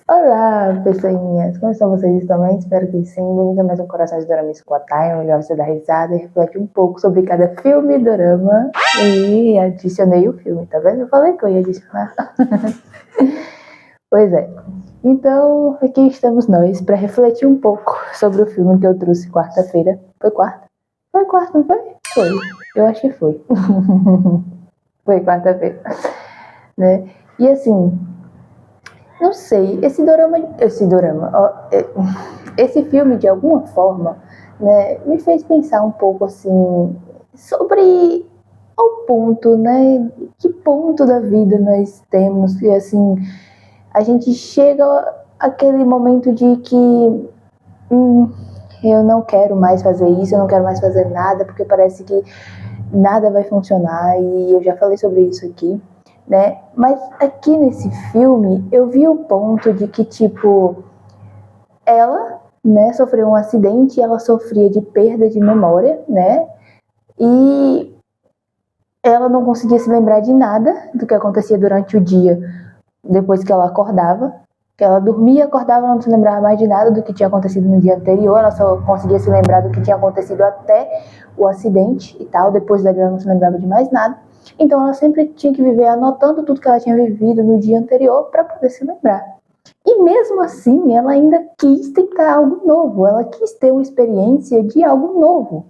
Olá, pessoinhas! Como estão vocês também? Espero que sim. Bem-vindo a mais um Coração de Dorama Squad Time, onde você dá risada e reflete um pouco sobre cada filme e dorama. E adicionei o filme, tá vendo? Eu falei que eu ia adicionar. Pois é. Então, aqui estamos nós para refletir um pouco sobre o filme que eu trouxe quarta-feira. Foi quarta? Foi quarta, não foi? Foi. Eu acho que foi. Foi quarta-feira. Né? E assim, não sei, esse filme de alguma forma, né, me fez pensar um pouco assim sobre o ponto, né, que ponto da vida nós temos e assim a gente chega àquele momento de que eu não quero mais fazer isso, eu não quero mais fazer nada porque parece que nada vai funcionar e eu já falei sobre isso aqui. Né? Mas aqui nesse filme eu vi o ponto de que, tipo, ela, né, sofreu um acidente e ela sofria de perda de memória, né? E ela não conseguia se lembrar de nada do que acontecia durante o dia depois que ela acordava. Que ela dormia, acordava, não se lembrava mais de nada do que tinha acontecido no dia anterior, ela só conseguia se lembrar do que tinha acontecido até o acidente e tal, depois dali ela não se lembrava de mais nada. Então ela sempre tinha que viver anotando tudo que ela tinha vivido no dia anterior para poder se lembrar. E mesmo assim, ela ainda quis tentar algo novo, ela quis ter uma experiência de algo novo,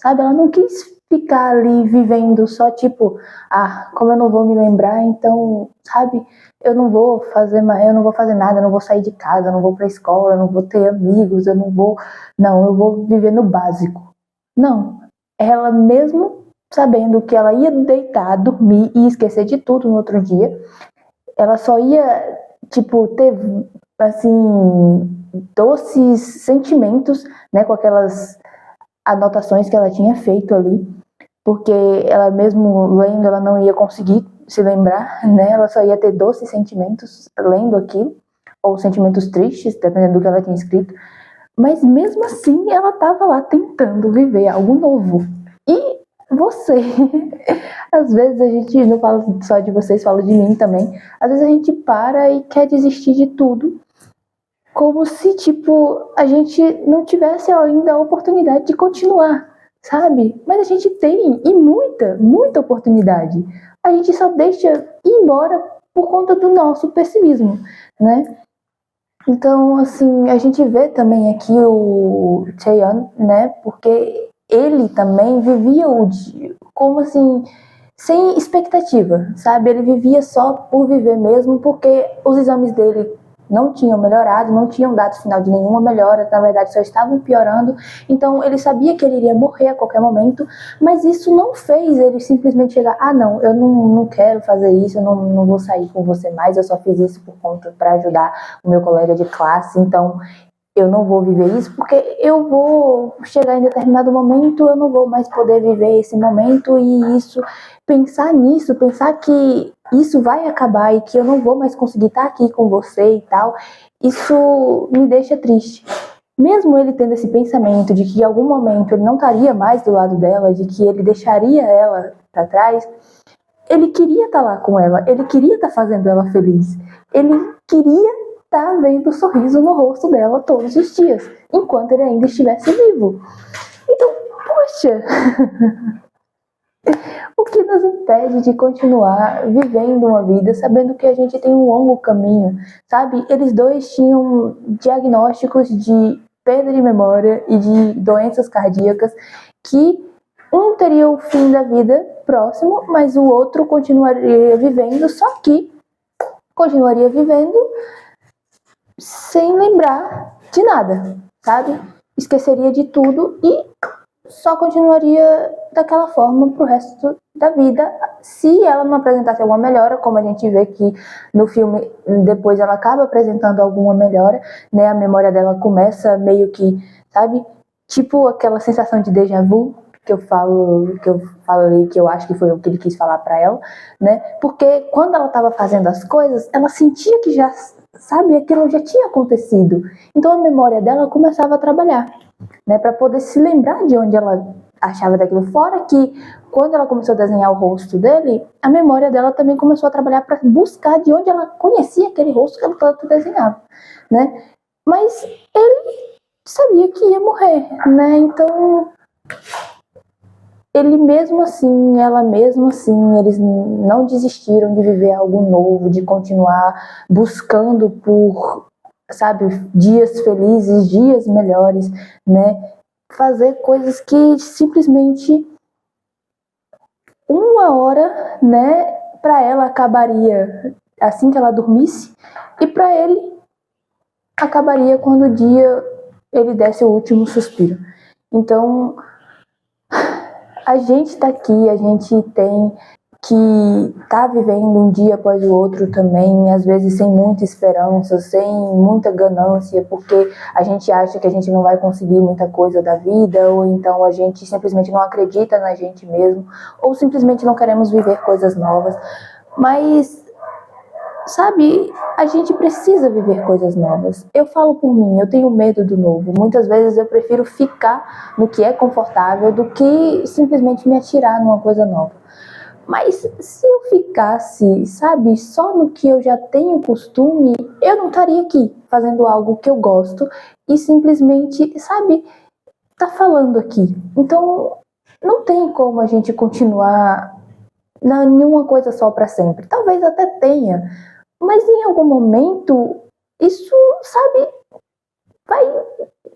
sabe? Ela não quis ficar ali vivendo só tipo, como eu não vou me lembrar, então, sabe? Eu não vou fazer nada, eu não vou sair de casa, eu não vou pra escola, eu não vou ter amigos, eu vou viver no básico. Não, ela mesmo sabendo que ela ia deitar, dormir e esquecer de tudo no outro dia, ela só ia, tipo, ter, assim, doces sentimentos, né, com aquelas anotações que ela tinha feito ali, porque ela mesmo lendo, ela não ia conseguir se lembrar, né, ela só ia ter doces sentimentos lendo aquilo, ou sentimentos tristes, dependendo do que ela tinha escrito, mas mesmo assim ela estava lá tentando viver algo novo. E você, às vezes a gente não fala só de vocês, fala de mim também, às vezes a gente para e quer desistir de tudo, como se, tipo, a gente não tivesse ainda a oportunidade de continuar, sabe? Mas a gente tem, e muita, muita oportunidade. A gente só deixa ir embora por conta do nosso pessimismo, né? Então, assim, a gente vê também aqui o Cheon, né? Porque ele também vivia como assim, sem expectativa, sabe? Ele vivia só por viver mesmo, porque os exames dele não tinham melhorado, não tinham dado sinal de nenhuma melhora, na verdade só estavam piorando, então ele sabia que ele iria morrer a qualquer momento, mas isso não fez ele simplesmente chegar, não, eu não quero fazer isso, eu não vou sair com você mais, eu só fiz isso por conta para ajudar o meu colega de classe, então eu não vou viver isso porque eu vou chegar em determinado momento, eu não vou mais poder viver esse momento e isso, pensar nisso, pensar que isso vai acabar e que eu não vou mais conseguir estar aqui com você e tal, isso me deixa triste. Mesmo ele tendo esse pensamento de que em algum momento ele não estaria mais do lado dela, de que ele deixaria ela para trás, ele queria estar lá com ela, ele queria estar fazendo ela feliz, ele queria estar vendo o sorriso no rosto dela todos os dias, enquanto ele ainda estivesse vivo. Então, poxa, o que nos impede de continuar vivendo uma vida sabendo que a gente tem um longo caminho, sabe? Eles dois tinham diagnósticos de perda de memória e de doenças cardíacas que um teria o fim da vida próximo, mas o outro continuaria vivendo, só que continuaria vivendo sem lembrar de nada, sabe? Esqueceria de tudo e só continuaria daquela forma pro resto da vida, se ela não apresentasse alguma melhora, como a gente vê que no filme depois ela acaba apresentando alguma melhora, né? A memória dela começa meio que, sabe? Tipo aquela sensação de déjà vu que eu falei, que eu acho que foi o que ele quis falar para ela, né? Porque quando ela estava fazendo as coisas, ela sentia que já, sabe, aquilo já tinha acontecido. Então a memória dela começava a trabalhar, né, para poder se lembrar de onde ela achava daquilo. Fora que, quando ela começou a desenhar o rosto dele, a memória dela também começou a trabalhar para buscar de onde ela conhecia aquele rosto que ela tanto desenhava, né? Mas ele sabia que ia morrer, né? Então, ele mesmo assim, ela mesmo assim, eles não desistiram de viver algo novo, de continuar buscando por, sabe, dias felizes, dias melhores, né? Fazer coisas que simplesmente uma hora, né, para ela acabaria assim que ela dormisse e para ele acabaria quando o dia ele desse o último suspiro. Então, a gente tá aqui, a gente tem que tá vivendo um dia após o outro também, às vezes sem muita esperança, sem muita ganância, porque a gente acha que a gente não vai conseguir muita coisa da vida, ou então a gente simplesmente não acredita na gente mesmo, ou simplesmente não queremos viver coisas novas. Mas, sabe, a gente precisa viver coisas novas. Eu falo por mim, eu tenho medo do novo. Muitas vezes eu prefiro ficar no que é confortável do que simplesmente me atirar numa coisa nova. Mas se eu ficasse, sabe, só no que eu já tenho costume, eu não estaria aqui fazendo algo que eu gosto e simplesmente, sabe, tá falando aqui. Então, não tem como a gente continuar nenhuma coisa só para sempre. Talvez até tenha, mas em algum momento isso, sabe,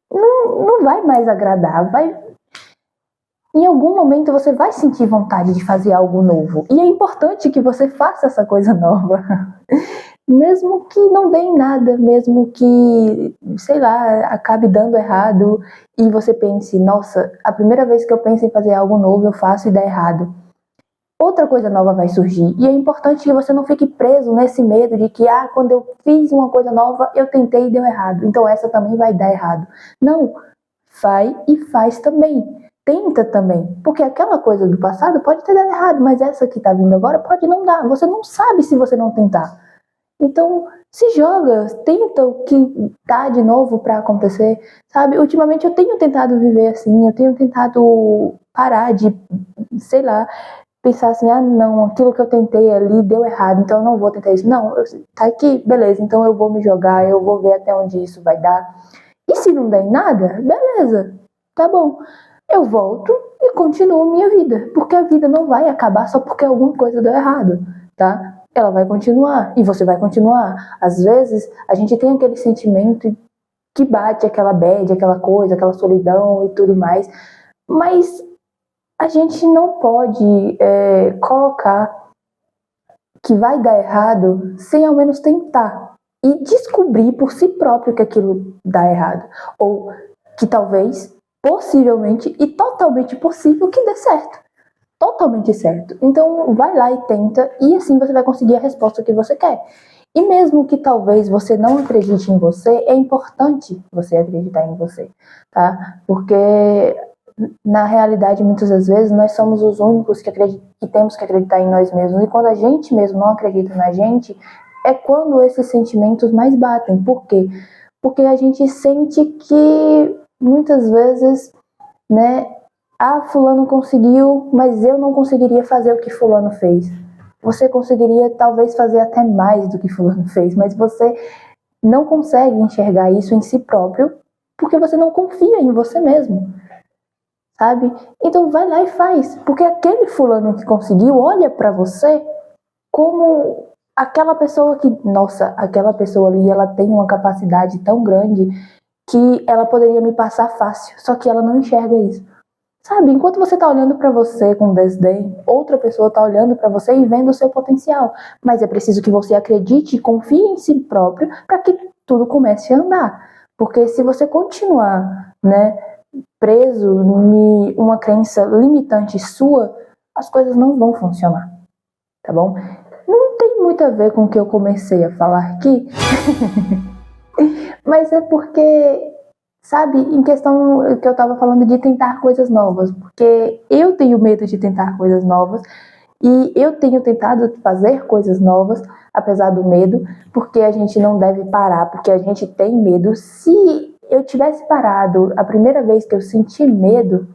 não vai mais agradar, em algum momento você vai sentir vontade de fazer algo novo. E é importante que você faça essa coisa nova. Mesmo que não dê em nada, mesmo que, sei lá, acabe dando errado e você pense, nossa, a primeira vez que eu penso em fazer algo novo, eu faço e dá errado. Outra coisa nova vai surgir. E é importante que você não fique preso nesse medo de que, quando eu fiz uma coisa nova, eu tentei e deu errado. Então essa também vai dar errado. Não, vai e faz também. Tenta também, porque aquela coisa do passado pode ter dado errado, mas essa que tá vindo agora pode não dar. Você não sabe se você não tentar. Então, se joga, tenta o que tá de novo para acontecer, sabe? Ultimamente eu tenho tentado viver assim, eu tenho tentado parar de, sei lá, pensar assim, não, aquilo que eu tentei ali deu errado, então eu não vou tentar isso. Não, tá aqui, beleza, então eu vou me jogar, eu vou ver até onde isso vai dar. E se não der em nada, beleza, tá bom. Eu volto e continuo minha vida, porque a vida não vai acabar só porque alguma coisa deu errado, tá? Ela vai continuar e você vai continuar. Às vezes a gente tem aquele sentimento que bate aquela bad, aquela coisa, aquela solidão e tudo mais, mas a gente não pode colocar que vai dar errado sem ao menos tentar e descobrir por si próprio que aquilo dá errado, ou que talvez, possivelmente e totalmente possível que dê certo, totalmente certo. Então vai lá e tenta, e assim você vai conseguir a resposta que você quer. E mesmo que talvez você não acredite em você, é importante você acreditar em você, tá? Porque na realidade, muitas das vezes, nós somos os únicos que temos que acreditar em nós mesmos. E quando a gente mesmo não acredita na gente, é quando esses sentimentos mais batem. Por quê? Porque a gente sente que, muitas vezes, né, fulano conseguiu, mas eu não conseguiria fazer o que fulano fez. Você conseguiria, talvez, fazer até mais do que fulano fez, mas você não consegue enxergar isso em si próprio, porque você não confia em você mesmo. Sabe? Então vai lá e faz, porque aquele fulano que conseguiu olha pra você como aquela pessoa que, nossa, aquela pessoa ali, ela tem uma capacidade tão grande que ela poderia me passar fácil, só que ela não enxerga isso. Sabe? Enquanto você tá olhando pra você com desdém, outra pessoa tá olhando pra você e vendo o seu potencial. Mas é preciso que você acredite e confie em si próprio para que tudo comece a andar. Porque se você continuar, né, preso em uma crença limitante sua, as coisas não vão funcionar, tá bom? Não tem muito a ver com o que eu comecei a falar aqui, mas é porque, sabe, em questão que eu tava falando de tentar coisas novas, porque eu tenho medo de tentar coisas novas e eu tenho tentado fazer coisas novas, apesar do medo, porque a gente não deve parar, porque a gente tem medo. Se eu tivesse parado a primeira vez que eu senti medo,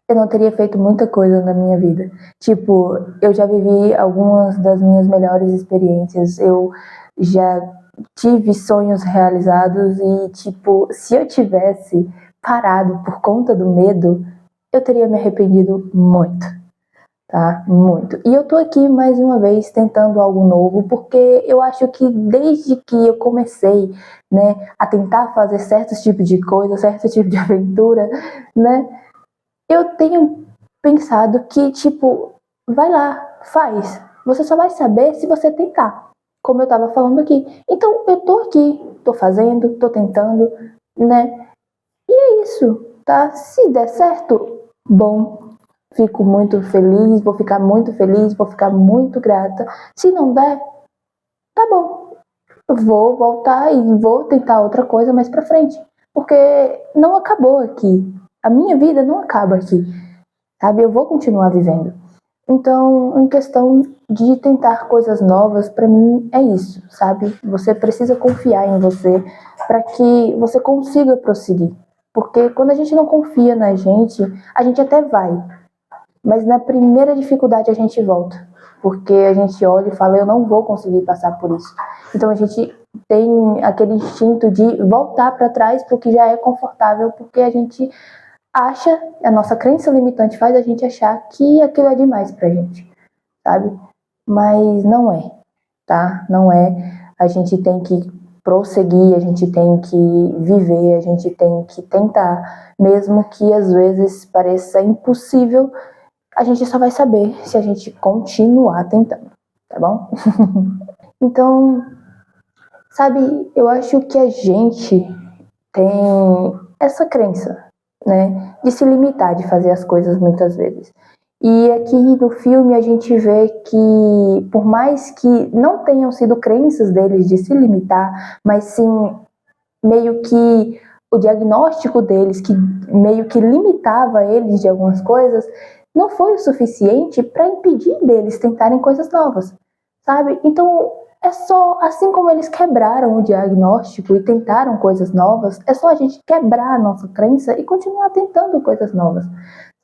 eu não teria feito muita coisa na minha vida. Tipo, eu já vivi algumas das minhas melhores experiências, eu já tive sonhos realizados e, tipo, se eu tivesse parado por conta do medo, eu teria me arrependido muito, tá? Muito. E eu tô aqui mais uma vez tentando algo novo, porque eu acho que desde que eu comecei, né, a tentar fazer certos tipos de coisa, certo tipo de aventura, né, eu tenho pensado que, tipo, vai lá, faz. Você só vai saber se você tentar, como eu tava falando aqui. Então, eu tô aqui, tô fazendo, tô tentando, né? E é isso, tá? Se der certo, bom. Fico muito feliz, vou ficar muito feliz, vou ficar muito grata. Se não der, tá bom. Eu vou voltar e vou tentar outra coisa mais pra frente. Porque não acabou aqui. A minha vida não acaba aqui, sabe? Eu vou continuar vivendo. Então, em questão de tentar coisas novas, para mim é isso, sabe? Você precisa confiar em você para que você consiga prosseguir. Porque quando a gente não confia na gente, a gente até vai, mas na primeira dificuldade a gente volta. Porque a gente olha e fala, eu não vou conseguir passar por isso. Então a gente tem aquele instinto de voltar para trás para o que já é confortável, porque a gente acha, a nossa crença limitante faz a gente achar que aquilo é demais pra gente, sabe? Mas não é, tá? Não é. A gente tem que prosseguir, a gente tem que viver, a gente tem que tentar, mesmo que às vezes pareça impossível, a gente só vai saber se a gente continuar tentando, tá bom? Então, sabe, eu acho que a gente tem essa crença, né, de se limitar, de fazer as coisas muitas vezes. E aqui no filme a gente vê que, por mais que não tenham sido crenças deles de se limitar, mas sim meio que o diagnóstico deles, que meio que limitava eles de algumas coisas, não foi o suficiente para impedir deles tentarem coisas novas, sabe? Então, é só, assim como eles quebraram o diagnóstico e tentaram coisas novas, é só a gente quebrar a nossa crença e continuar tentando coisas novas,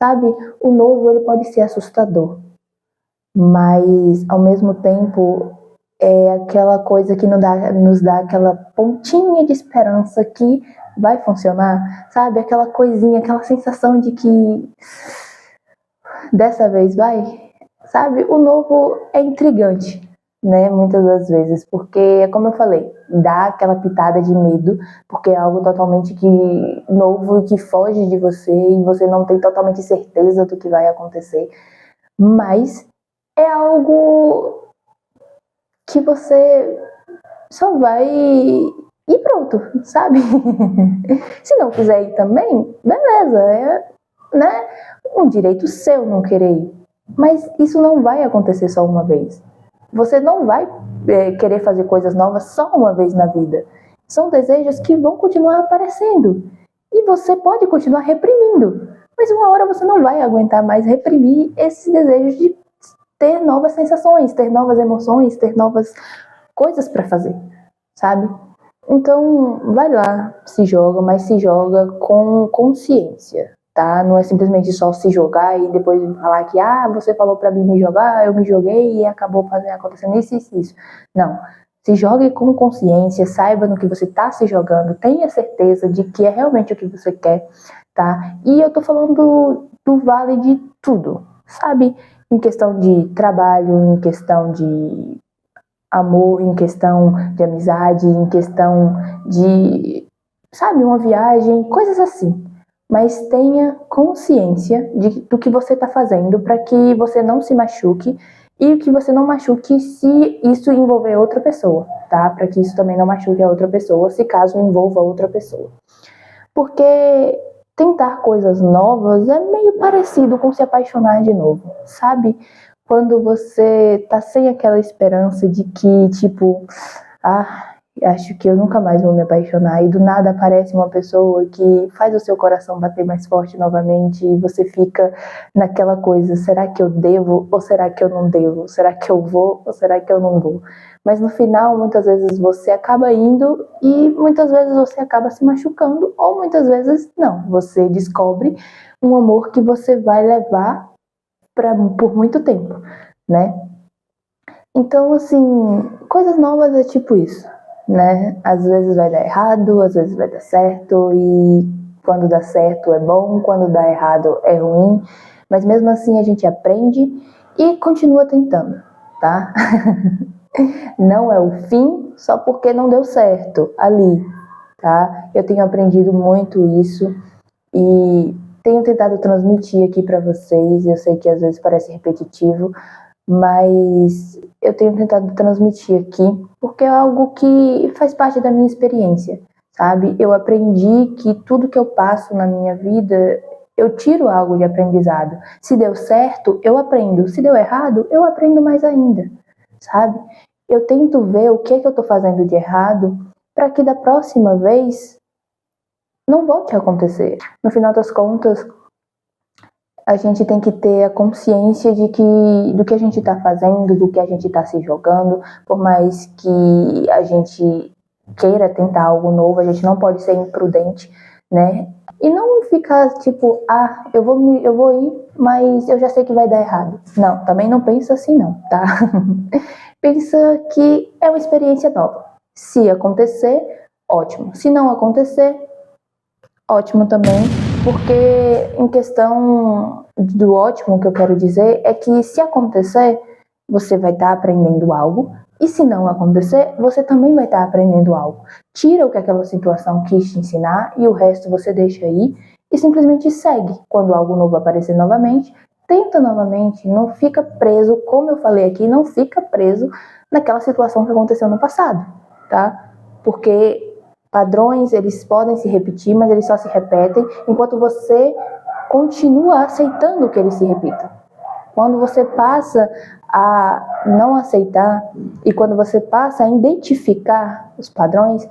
sabe? O novo, ele pode ser assustador, mas ao mesmo tempo é aquela coisa que nos dá aquela pontinha de esperança que vai funcionar, sabe? Aquela coisinha, aquela sensação de que dessa vez vai, sabe? O novo é intrigante, né? Muitas das vezes, porque, como eu falei, dá aquela pitada de medo, porque é algo totalmente novo e que foge de você e você não tem totalmente certeza do que vai acontecer, mas é algo que você só vai e pronto, sabe? Se não quiser ir também, beleza, é, né, um direito seu não querer ir. Mas isso não vai acontecer só uma vez. Você não vai querer fazer coisas novas só uma vez na vida. São desejos que vão continuar aparecendo. E você pode continuar reprimindo. Mas uma hora você não vai aguentar mais reprimir esses desejos de ter novas sensações, ter novas emoções, ter novas coisas para fazer, sabe? Então, vai lá, se joga, mas se joga com consciência, tá? Não é simplesmente só se jogar e depois falar que, você falou pra mim me jogar, eu me joguei e acabou acontecendo isso, isso, isso. Não. Se jogue com consciência, saiba no que você tá se jogando, tenha certeza de que é realmente o que você quer, tá? E eu tô falando do vale de tudo, sabe? Em questão de trabalho, em questão de amor, em questão de amizade, em questão de, sabe, uma viagem, coisas assim. Mas tenha consciência do que você está fazendo para que você não se machuque e que você não machuque se isso envolver outra pessoa, tá? Para que isso também não machuque a outra pessoa, se caso envolva outra pessoa. Porque tentar coisas novas é meio parecido com se apaixonar de novo, sabe? Quando você tá sem aquela esperança de que, tipo, acho que eu nunca mais vou me apaixonar, e do nada aparece uma pessoa que faz o seu coração bater mais forte novamente, e você fica naquela coisa, será que eu devo ou será que eu não devo? Será que eu vou ou será que eu não vou? Mas no final, muitas vezes você acaba indo e muitas vezes você acaba se machucando, ou muitas vezes não, você descobre um amor que você vai levar por muito tempo, né? Então, assim, coisas novas é tipo isso, né? Às vezes vai dar errado, às vezes vai dar certo, e quando dá certo é bom, quando dá errado é ruim, mas mesmo assim a gente aprende e continua tentando, tá? Não é o fim só porque não deu certo ali, tá? Eu tenho aprendido muito isso e tenho tentado transmitir aqui para vocês. Eu sei que às vezes parece repetitivo, mas eu tenho tentado transmitir aqui porque é algo que faz parte da minha experiência, sabe? Eu aprendi que tudo que eu passo na minha vida, eu tiro algo de aprendizado. Se deu certo, eu aprendo. Se deu errado, eu aprendo mais ainda, sabe? Eu tento ver o que é que eu tô fazendo de errado para que da próxima vez não volte a acontecer. No final das contas, a gente tem que ter a consciência de que do que a gente está fazendo, do que a gente está se jogando, por mais que a gente queira tentar algo novo, a gente não pode ser imprudente, né? E não ficar tipo, eu vou ir, mas eu já sei que vai dar errado. Não, também não pensa assim não, tá? Pensa que é uma experiência nova. Se acontecer, ótimo. Se não acontecer, ótimo também, porque em questão do ótimo, que eu quero dizer é que se acontecer, você vai estar aprendendo algo, e se não acontecer, você também vai estar aprendendo algo. Tira o que aquela situação quis te ensinar e o resto você deixa aí e simplesmente segue. Quando algo novo aparecer novamente, tenta novamente, não fica preso, como eu falei aqui, não fica preso naquela situação que aconteceu no passado, tá? Porque padrões, eles podem se repetir, mas eles só se repetem enquanto você continua aceitando que eles se repitam. Quando você passa a não aceitar e quando você passa a identificar os padrões,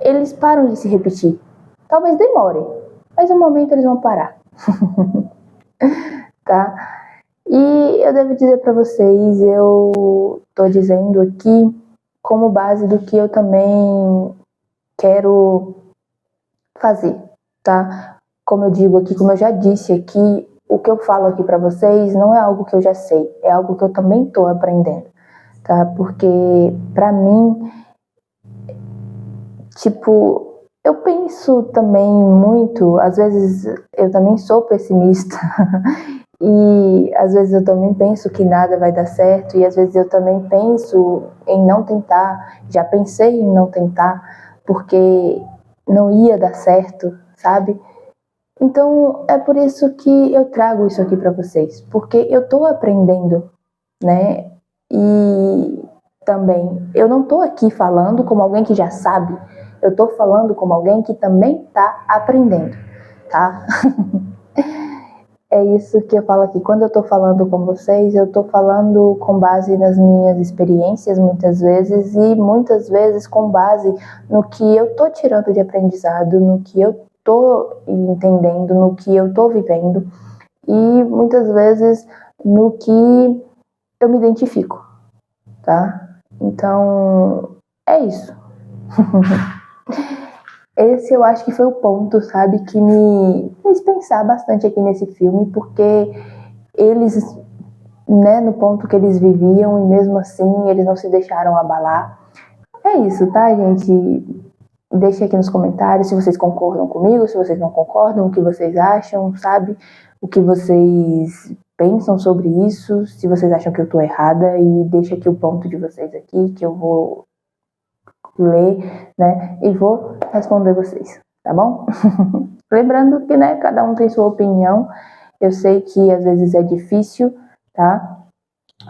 eles param de se repetir. Talvez demore, mas no momento eles vão parar. Tá? E eu devo dizer para vocês, eu tô dizendo aqui como base do que eu também quero fazer, tá? Como eu digo aqui, como eu já disse aqui, o que eu falo aqui para vocês não é algo que eu já sei, é algo que eu também tô aprendendo, tá? Porque para mim, tipo, eu penso também muito, às vezes eu também sou pessimista e às vezes eu também penso que nada vai dar certo e às vezes eu também penso em não tentar, já pensei em não tentar porque não ia dar certo, sabe? Então é por isso que eu trago isso aqui para vocês, porque eu tô aprendendo, né? E também eu não tô aqui falando como alguém que já sabe, eu tô falando como alguém que também tá aprendendo, tá? É isso que eu falo aqui. Quando eu tô falando com vocês, eu tô falando com base nas minhas experiências, muitas vezes, e muitas vezes com base no que eu tô tirando de aprendizado, no que eu tô entendendo, no que eu tô vivendo, e muitas vezes no que eu me identifico, tá? Então, é isso. Esse eu acho que foi o ponto, sabe, que me fez pensar bastante aqui nesse filme, porque eles, né, no ponto que eles viviam e mesmo assim eles não se deixaram abalar. É isso, tá, gente? Deixem aqui nos comentários se vocês concordam comigo, se vocês não concordam, o que vocês acham, sabe? O que vocês pensam sobre isso, se vocês acham que eu tô errada, e deixa aqui o ponto de vocês aqui, que eu vou ler, né, e vou responder vocês, tá bom? Lembrando que, né, cada um tem sua opinião, eu sei que às vezes é difícil, tá?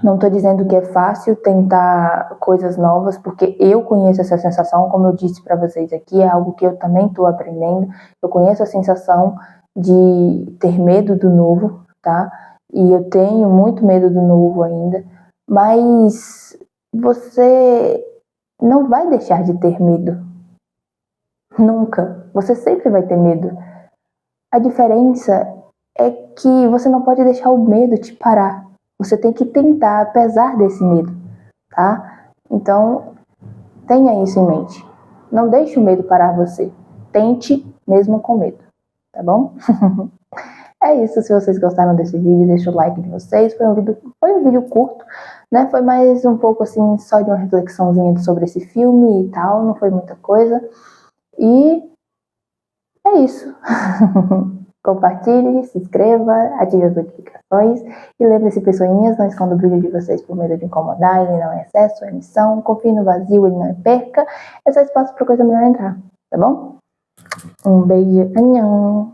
Não tô dizendo que é fácil tentar coisas novas, porque eu conheço essa sensação, como eu disse para vocês aqui, é algo que eu também tô aprendendo, eu conheço a sensação de ter medo do novo, tá? E eu tenho muito medo do novo ainda, mas você não vai deixar de ter medo. Nunca. Você sempre vai ter medo. A diferença é que você não pode deixar o medo te parar. Você tem que tentar, apesar desse medo, tá? Então, tenha isso em mente. Não deixe o medo parar você. Tente mesmo com medo, tá bom? É isso. Se vocês gostaram desse vídeo, deixa o like de vocês. Foi um vídeo curto, né? Foi mais um pouco assim, só de uma reflexãozinha sobre esse filme e tal. Não foi muita coisa. E é isso. Compartilhe, se inscreva, ative as notificações e lembre-se, pessoinhas, não esconda o brilho de vocês por medo de incomodar, ele não é excesso, é missão. Confie no vazio, ele não é perca. É só espaço para coisa melhor entrar, tá bom? Um beijo, annyeong!